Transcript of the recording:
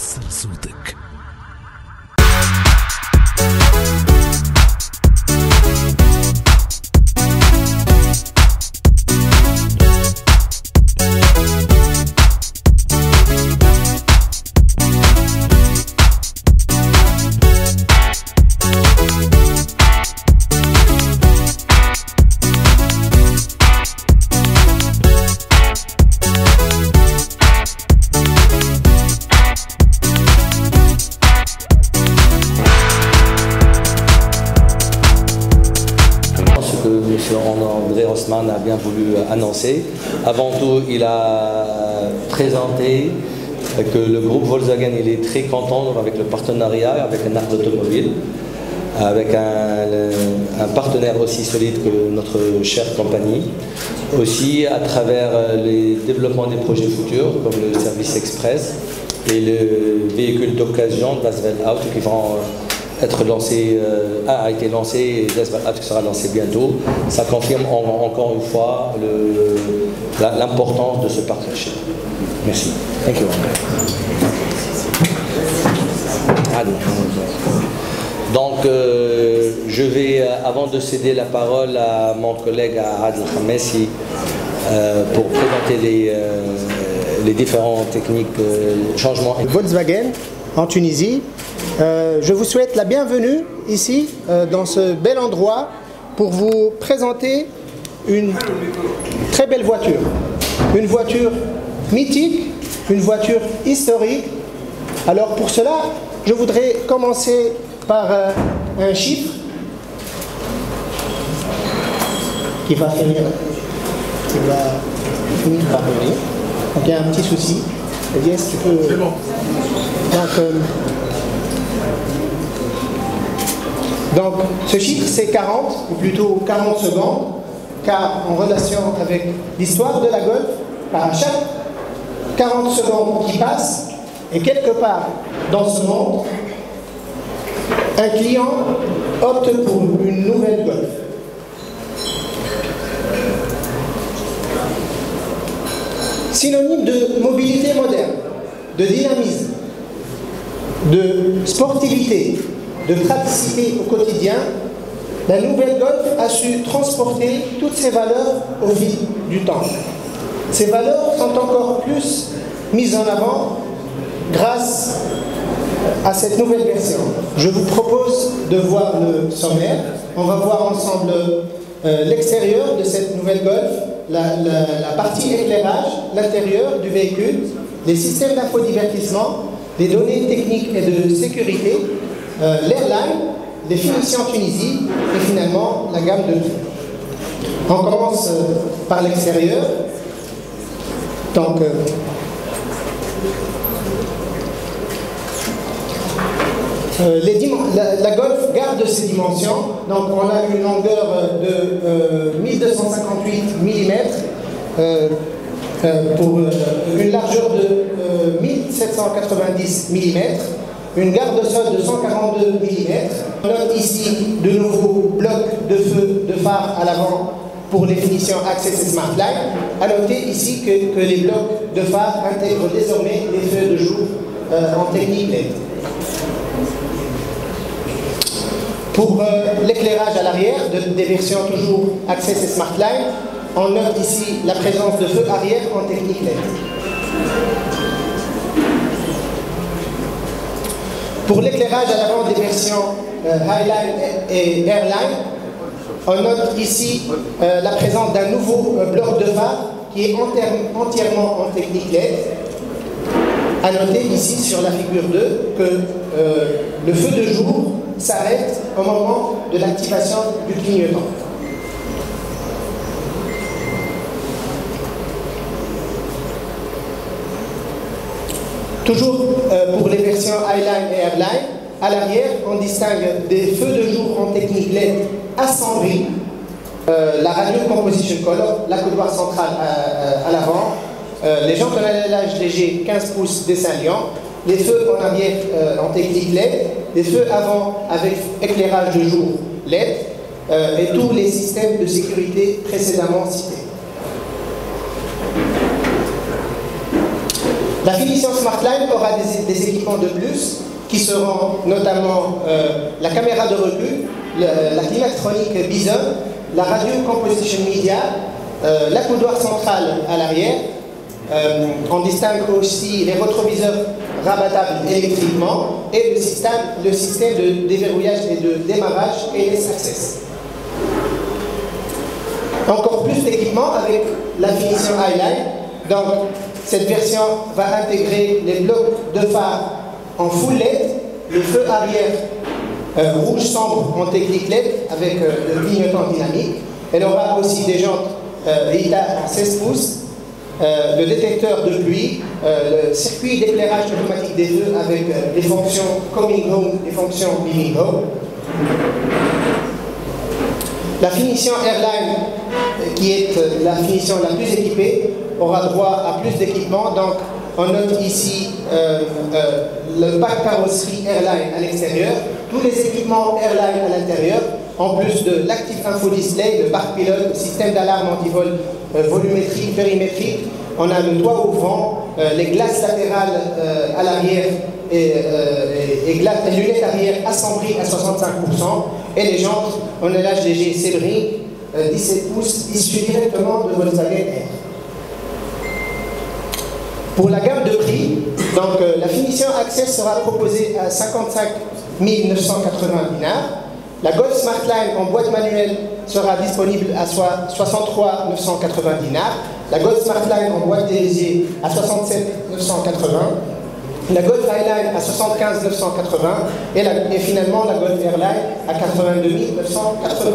وصل صوتك. M. André Haussmann a bien voulu annoncer. Avant tout, il a présenté que le groupe Volkswagen il est très content avec le partenariat avec un arc automobile, avec un partenaire aussi solide que notre chère compagnie. Aussi à travers les développements des projets futurs comme le service express et le véhicule d'occasion de Dasvel Out qui vont être lancé, a été lancé et Dasvel Out sera lancé bientôt. Ça confirme encore une fois l'importance de ce partnership. Merci. Thank you. Donc, je vais, avant de céder la parole à mon collègue Adel Khamessi pour présenter les différentes techniques, changements. Volkswagen en Tunisie, je vous souhaite la bienvenue ici, dans ce bel endroit, pour vous présenter une très belle voiture. Une voiture mythique, une voiture historique. Alors pour cela, je voudrais commencer par un chiffre qui va finir par venir. Donc il y a un petit souci. Est-ce que tu peux... C'est bon. Donc ce chiffre c'est 40, ou plutôt 40 secondes, car en relation avec l'histoire de la Golf, à chaque 40 secondes qui passent, et quelque part dans ce monde, un client opte pour une nouvelle Golf. Synonyme de mobilité moderne, de dynamisme, de sportivité, de praticité au quotidien, la nouvelle Golf a su transporter toutes ces valeurs au fil du temps. Ces valeurs sont encore plus mises en avant grâce à cette nouvelle version. Je vous propose de voir le sommaire. On va voir ensemble l'extérieur de cette nouvelle Golf, la partie éclairage, l'intérieur du véhicule, les systèmes d'infodivertissement, les données techniques et de sécurité, l'airline, les finitions Tunisie et finalement la gamme de prix. On commence par l'extérieur. Donc, la Golf garde ses dimensions. Donc on a une longueur de 1258 mm pour une largeur de 1790 mm, une garde de sol de 142 mm. On note ici de nouveaux blocs de feu de phare à l'avant pour les finitions Access et Smart Light. A noter ici que les blocs de phare intègrent désormais les feux de jour en technique LED. Pour l'éclairage à l'arrière des versions toujours Access et Smart Light, on note ici la présence de feux arrière en technique LED. Pour l'éclairage à l'avant des versions Highline et Airline, on note ici la présence d'un nouveau bloc de phare qui est entièrement en technique LED. A noter ici sur la figure 2 que le feu de jour s'arrête au moment de l'activation du clignotant. Toujours pour les versions Highline et Airline, à l'arrière, on distingue des feux de jour en technique LED assemblés, la radio composition color, la couloir centrale à l'avant, les jantes en allage léger 15 pouces descendant, les feux en arrière en technique LED, les feux avant avec éclairage de jour LED et tous les systèmes de sécurité précédemment cités. La finition Smartline aura des équipements de plus qui seront notamment la caméra de recul, la climatronique Bison, la radio composition media, l'accoudoir central à l'arrière. On distingue aussi les rétroviseurs rabattables électriquement et le système de déverrouillage et de démarrage ALS Access. Encore plus d'équipements avec la finition Highline. Donc, cette version va intégrer les blocs de phare en full LED, le feu arrière rouge sombre en technique LED avec le clignotant dynamique. Elle aura aussi des jantes ITA à 16 pouces, le détecteur de pluie, le circuit d'éclairage automatique des feux avec les fonctions coming home et fonctions leaving home. La finition Airline, qui est la finition la plus équipée, aura droit à plus d'équipements. Donc, on note ici le pack carrosserie Airline à l'extérieur, tous les équipements Airline à l'intérieur, en plus de l'Active Info Display, le parc pilote, le système d'alarme anti-vol volumétrique, périmétrique. On a le toit ouvrant, les glaces latérales à l'arrière et lunettes arrière assemblées à 65%, et les jantes en allage léger Sebring 17 pouces issus directement de Volkswagen R. Pour la gamme de prix, donc, la finition Access sera proposée à 55 980 dinars. La Golf Smartline en boîte manuelle sera disponible à 63 980 dinars. La Golf Smartline en boîte dirigée à 67 980. La Golf Highline à 75 980. Et finalement la Golf Airline à 82 980.